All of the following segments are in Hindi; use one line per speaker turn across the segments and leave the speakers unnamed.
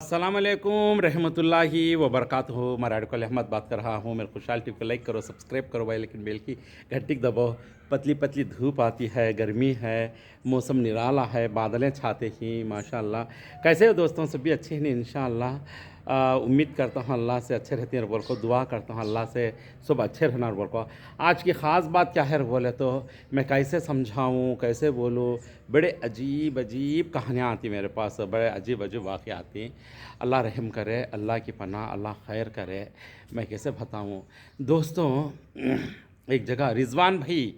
अस्सलामुअलैकुम रहमतुल्लाहि व बरकातहू। मैं राडिकल अहमद बात कर रहा हूँ। मेरे खुशहाल टिप को लाइक करो, सब्सक्राइब करो भाई, लेकिन बेल की घंटी दबाओ। पतली पतली धूप आती है, गर्मी है, मौसम निराला है, बादलें छाते ही माशाअल्लाह। कैसे हो दोस्तों? सभी अच्छे हैं इंशाअल्लाह। उम्मीद करता हूँ अल्लाह से अच्छे रहते हैं और बोल को दुआ करता हूँ अल्लाह से सब अच्छे रहना और बोल को। आज की ख़ास बात क्या है बोले तो मैं कैसे समझाऊँ, कैसे बोलूँ। बड़े अजीब अजीब कहानियाँ आती मेरे पास, बड़े अजीब अजीब वाक़े आती हैं। अल्लाह रहम करे, अल्लाह की पनाह, अल्लाह खैर करे। मैं कैसे बताऊँ दोस्तों। एक जगह रिजवान भाई,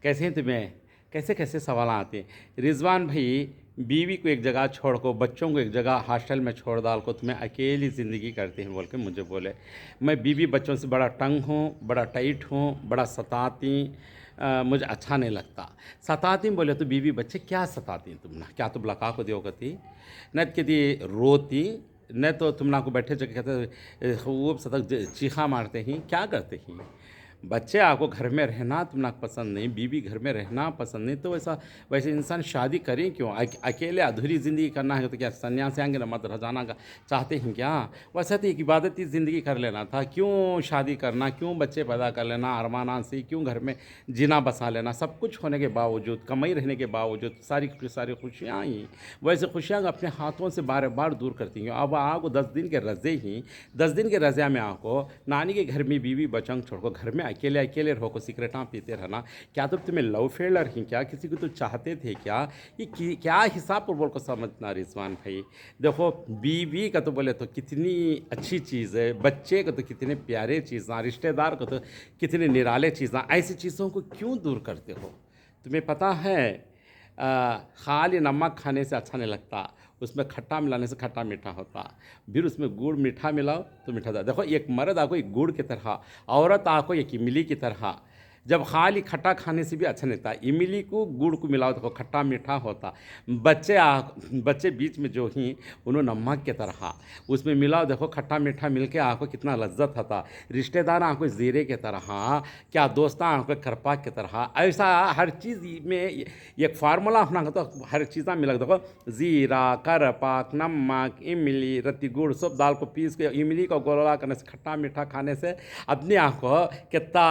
कैसे हैं तुम्हें? कैसे कैसे सवाल आते हैं। रिजवान भाई बीवी को एक जगह छोड़ को, बच्चों को एक जगह हॉस्टल में छोड़ डाल को तुम्हें अकेली ज़िंदगी करते हैं बोल के मुझे बोले। मैं बीवी बच्चों से बड़ा तंग हूँ, बड़ा टाइट हूँ, बड़ा सताती। मुझे अच्छा नहीं लगता। सताती बोले तो बीवी बच्चे क्या सताती तुम ना? क्या तुम लका को दियोगती न कि रोती न तो तुम ना को बैठे जगह कहते खूब सतक चीखा मारते ही क्या करते ही। बच्चे आपको घर में रहना तुम ना पसंद नहीं, बीवी घर में रहना पसंद नहीं, तो वैसे इंसान शादी करें क्यों? अकेले अधूरी ज़िंदगी करना है तो क्या सन्यासी आएंगे ना मत रजाना का चाहते हैं क्या? वैसे तो एक इबादती ज़िंदगी कर लेना था, क्यों शादी करना, क्यों बच्चे पैदा कर लेना अरमाना से, क्यों घर में जीना बसा लेना। सब कुछ होने के बावजूद, कमाई रहने के बावजूद सारी की सारी खुशियाँ ही वैसे खुशियाँ अपने हाथों से बार बार दूर करती हैं। अब आपको 10 दिन के रज़े ही 10 दिन के रज़ा में आपको नानी के घर में बीवी बच्चों छोड़ को घर में अकेले अकेले रहो को सिगरेटां पीते रहना। क्या तो तुम्हें लव फेलर ही क्या? किसी को तो चाहते थे क्या? ये क्या हिसाब पर बोल को समझना रिजवान भाई। देखो बीवी का तो बोले तो कितनी अच्छी चीज़ है, बच्चे को तो कितने प्यारे चीज़ें, रिश्तेदार को तो कितने निराले चीज़ें। ऐसी चीज़ों को क्यों दूर करते हो? तुम्हें पता है खाली नमक खाने से अच्छा नहीं लगता, उसमें खट्टा मिलाने से खट्टा मीठा होता। फिर उसमें गुड़ मीठा मिलाओ तो मीठा था। देखो एक मर्द आपको एक गुड़ की तरह, औरत आपको एक इमली की तरह। जब खाली खट्टा खाने से भी अच्छा नहीं था, इमली को गुड़ को मिलाओ तो खट्टा मीठा होता। बच्चे बीच में जो ही उन्होंने नमक की तरह उसमें मिलाओ, देखो खट्टा मीठा मिल के आपको कितना लज्जत होता। रिश्तेदार आपको ज़ीरे की तरह, क्या दोस्त आपको करपा की तरह। ऐसा हर चीज़ में एक फार्मूला होना तो हर चीज़ मिला। देखो ज़ीरा, करपाक, नमक, इमली, रत्ती गुड़ सब दाल को पीस के इमली का गोला करने से, खट्टा मीठा खाने से अपने आप को कितना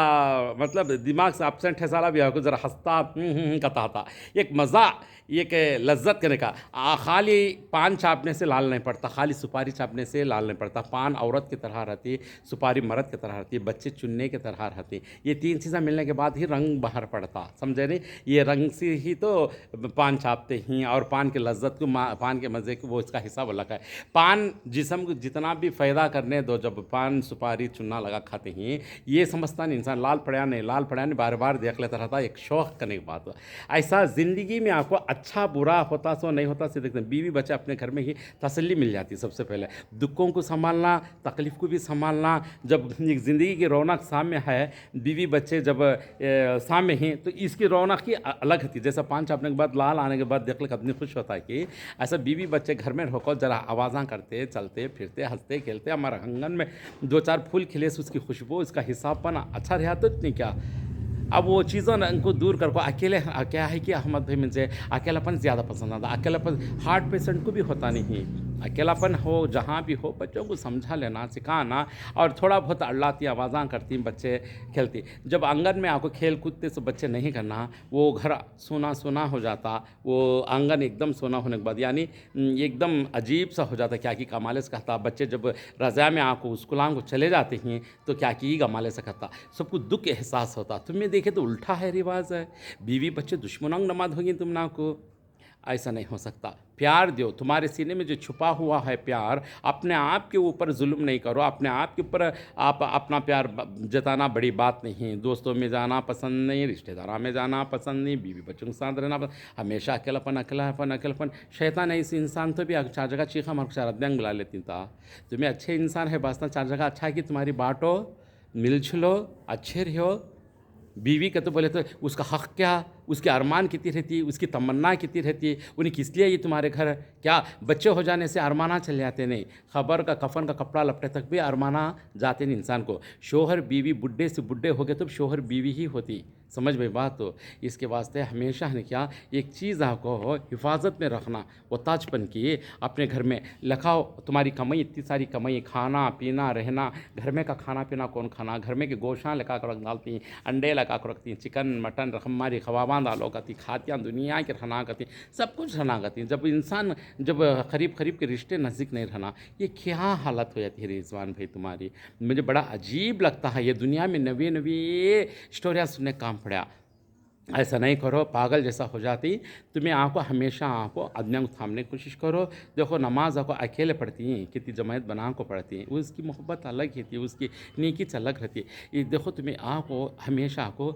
मतलब दिमाग से एब्सेंट है साला भी आपको ज़रा हंसता कहता था। एक मज़ा, एक लज्जत करने का। खाली पान चापने से लाल नहीं पड़ता, खाली सुपारी चापने से लाल नहीं पड़ता। पान औरत की तरह रहती, सुपारी मर्द की तरह रहती, बच्चे चुनने की तरह रहती। ये तीन चीज़ें मिलने के बाद ही रंग बाहर पड़ता, समझे नहीं? ये रंग से ही तो पान चापते हैं और पान की लज्जत को, पान के मज़े को, वो इसका हिसाब अलग है। पान जिस्म को जितना भी फ़ायदा करने दो, जब पान सुपारी चुनना लगा खाते हैं, ये समझता नहीं इंसान लाल पड़ा नहीं, लाल पड़ा नहीं, बार बार देख लेता रहता, एक शौक़ करने की बात। ऐसा ज़िंदगी में आपको अच्छा बुरा होता सो नहीं होता से देखते हैं। बीवी बच्चे अपने घर में ही तसल्ली मिल जाती है। सबसे पहले दुखों को संभालना, तकलीफ़ को भी संभालना। जब एक ज़िंदगी की रौनक सामने है, बीवी बच्चे जब सामने हैं, तो इसकी रौनक ही अलग होती है। जैसा पान चापने के बाद लाल आने के बाद देख ले कितनी खुश होता है कि ऐसा बीवी बच्चे घर में रहो, ज़रा आवाज़ां करते, चलते फिरते, हंसते खेलते, हमारे आंगन में 2-4 फूल खिले से उसकी खुशबू, इसका हिसाब पाना अच्छा रहा तो नहीं क्या? अब वो चीज़ों ने उनको दूर कर को अकेले क्या है कि अहमद भाई मुझे अकेलापन ज़्यादा पसंद आता। अकेलापन हार्ट पेशेंट को भी होता नहीं। अकेलापन हो जहाँ भी हो, बच्चों को समझा लेना, सिखाना, और थोड़ा बहुत अल्लाती आवाज़ां करती बच्चे खेलती। जब आंगन में आपको खेल कूदते तो बच्चे नहीं करना, वो घर सूना सूना हो जाता। वो आंगन एकदम सूना होने के बाद यानी एकदम अजीब सा हो जाता। क्या कि कमाले से कहता। बच्चे जब रज़ा में आपको स्कूलों को चले जाते हैं तो क्या कि कमाले से कहता, सबको दुख एहसास होता। तुम्हें देखे तो उल्टा है रिवाज है, बीवी बच्चे दुश्मनों नमाज होगी तुम ना को। ऐसा नहीं हो सकता। प्यार दो, तुम्हारे सीने में जो छुपा हुआ है प्यार, अपने आप के ऊपर जुल्म नहीं करो। अपने आप के ऊपर आप अपना प्यार जताना बड़ी बात नहीं। दोस्तों में जाना पसंद नहीं, रिश्तेदारों में जाना पसंद नहीं, बीवी बच्चों के साथ रहना पसंद। हमेशा अकेलापन अकेलापन अकेलापन। शैतान ऐसी इंसान तो भी 4 जगह चीखा मार 4 अध्यंग बुला लेती था। तुम्हें अच्छे इंसान है वास्ता 4 जगह अच्छा है कि तुम्हारी बाँटो, मिलजुलो, अच्छे रहो। बीवी का तो बोले तो उसका हक़ क्या, उसके अरमान कितनी रहती, उसकी तमन्ना कितनी रहती, उन्हें किस लिए ये तुम्हारे घर क्या? बच्चे हो जाने से अरमाना चल जाते नहीं, खबर का कफन का कपड़ा लपटे तक भी अरमाना जाते नहीं इंसान को। शोहर बीवी बुढ़े से बुढ़े हो गए तो शोहर बीवी ही होती, समझ में बात हो। इसके वास्ते हमेशा है क्या एक चीज़ आपको हिफाजत में रखना, वो ताजपन की अपने घर में लखाओ। तुम्हारी कमाई इतनी सारी कमाई, खाना पीना रहना, घर में का खाना पीना कौन खाना, घर में के गोशां लगा कर रख डालती, अंडे लगा कर रखती, चिकन मटन हमारी खवाबान डालो करती, खातियाँ दुनिया के रहना करती, सब कुछ रहना करती। जब इंसान जब करीब करीब के रिश्ते नज़दीक नहीं रहना, ये क्या हालत हो जाती है रिजवान भाई तुम्हारी। मुझे बड़ा अजीब लगता है, ये दुनिया में नवी नवी स्टोरियाँ सुनने का काम पड़ा। ऐसा नहीं करो, पागल जैसा हो जाती। तुम्हें आपको हमेशा आपको आदमियों को थामने की कोशिश करो। देखो नमाज आपको अकेले पढ़ती हैं, कितनी जमायत बना को पढ़ती हैं, उसकी मोहब्बत अलग ही थी, उसकी नेकी अलग रहती है। ये देखो तुम्हें आपको हमेशा आपको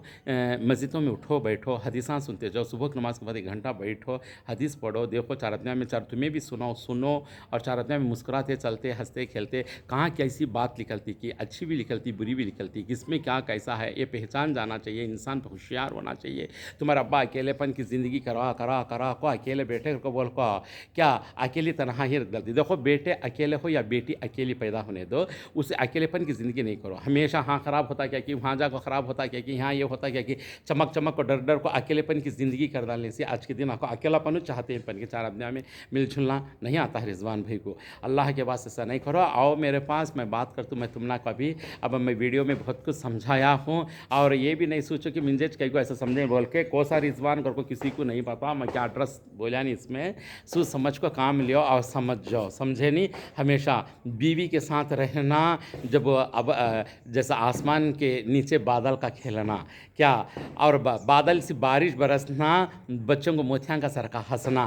मस्जिदों में उठो बैठो, हदीसां सुनते जाओ, सुबह की नमाज के बाद 1 घंटा बैठो, हदीस पढ़ो, देखो चारतनिया में चार तुम्हें भी सुनो और चारतनिया में मुस्कुराते चलते हंसते खेलते कहाँ कैसी बात निकलती, कि अच्छी भी निकलती बुरी भी निकलती, किसमें क्या कैसा है ये पहचान जाना चाहिए। इंसान पर होशियार होना चाहिए। तुम्हारा अब्बा अकेलेपन की ज़िंदगी करा करा करा को अकेले बेटे को बोल को क्या अकेली तनहा ही रख दी। देखो बेटे अकेले हो या बेटी अकेली पैदा होने दो, उसे अकेलेपन की ज़िंदगी नहीं करो। हमेशा हाँ ख़राब होता क्या कि वहाँ जाकर ख़राब होता क्या कि यहाँ ये होता क्या कि चमक चमक को डर डर को अकेलेपन की ज़िंदगी कर डालने से आज के दिन आपको अकेलापन चाहते हैं, पन के चार आदमी में मिलजुलना नहीं आता है। रिजवान भाई को अल्लाह के वास्ते ऐसा नहीं करो। आओ मेरे पास, मैं बात करता हूँ। मैं तुमना कभी अब मैं वीडियो में बहुत कुछ समझाया हूँ, और ये भी नहीं सोचो कि मिंजेज कहीं को ऐसा समझे बोल के कोसा रिजवान कर को किसी को नहीं पता मैं क्या एड्रेस बोला नहीं। इसमें सोच समझ को काम लियो और समझ जाओ, समझे नहीं। हमेशा बीवी के साथ रहना, जब अब जैसा आसमान के नीचे बादल का खेलना क्या, और बादल से बारिश बरसना, बच्चों को मोतियाँ का सर का हंसना,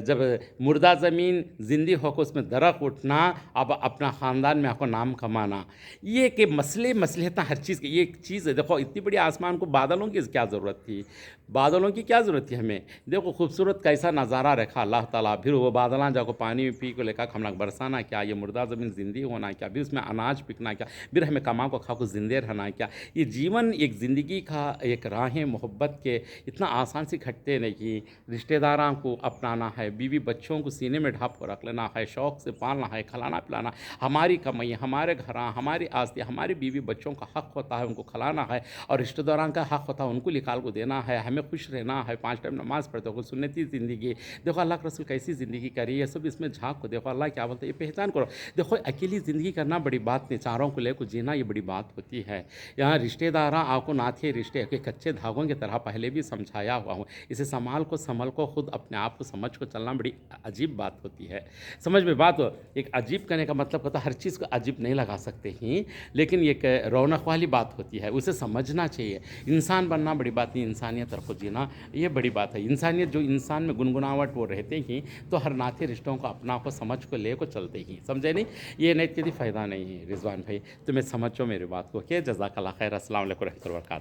जब मुर्दा ज़मीन जिंदी होकर उसमें दरख्त उठना, अब अपना ख़ानदान में आपको नाम कमाना, ये कि मसले था हर चीज़ की। ये चीज़ है देखो, इतनी बड़ी आसमान को बादलों की क्या ज़रूरत थी, बादलों की क्या ज़रूरत थी हमें। देखो खूबसूरत कैसा नज़ारा रखा अल्लाह ताला, फिर वो बादलां जाको पानी में पी को लेकर हम लोग बरसाना क्या, ये मुर्दा ज़मीन ज़िंदी होना क्या, फिर उसमें अनाज पिकना क्या, फिर हमें कमा को खा को ज़िंदे रहना क्या। ये जीवन एक ज़िंदगी का एक राहें मोहब्बत के इतना आसान से घटते नहीं कि रिश्तेदारों को अपनाना है, बीवी बच्चों को सीने में ढाप को रख लेना है, शौक़ से पालना है, खिलाना पिलाना, हमारी कमाई हमारे घर हमारी आस्ती हमारे बीवी बच्चों का हक़ होता है, उनको खिलाना है, और रिश्तेदारों का हक़ होता है उनको निकाल को देना है। हमें खुश रहना है, 5 टाइम नमाज़ पढ़ते हो, सुन्नती ज़िंदगी। देखो अल्लाह के रसूल कैसी ज़िंदगी करी है, सब इसमें झांक को देखो अल्लाह क्या बोलते हैं, ये पहचान करो। देखो अकेली ज़िंदगी करना बड़ी बात नहीं, चारों को लेकर जीना ये बड़ी बात होती है। यहाँ रिश्तेदार आपको नाते रिश्ते के कच्चे धागों की तरह पहले भी समझाया हुआ हूँ। इसे संभाल को खुद अपने आप को समझ को चलना बड़ी अजीब बात होती है। समझ में बात हो, एक अजीब करने का मतलब होता है हर चीज़ को अजीब नहीं लगा सकते ही, लेकिन एक रौनक वाली बात होती है, उसे समझना चाहिए। इंसान बनना बड़ी बात नहीं, इंसानियत रखो जीना ये बड़ी बात है। इंसानियत जो इंसान में गुनगुनावट वो रहते ही तो हर नाते रिश्तों को अपना को समझ को ले को चलते ही, समझे नहीं। ये नहीं कि फ़ायदा नहीं है। रिजवान भाई तुम्हें समझो मेरी बात को, के जज़ाकल्लाह खैर। अस्सलाम वालेकुम रहमतुल्लाहि व बरकातहू।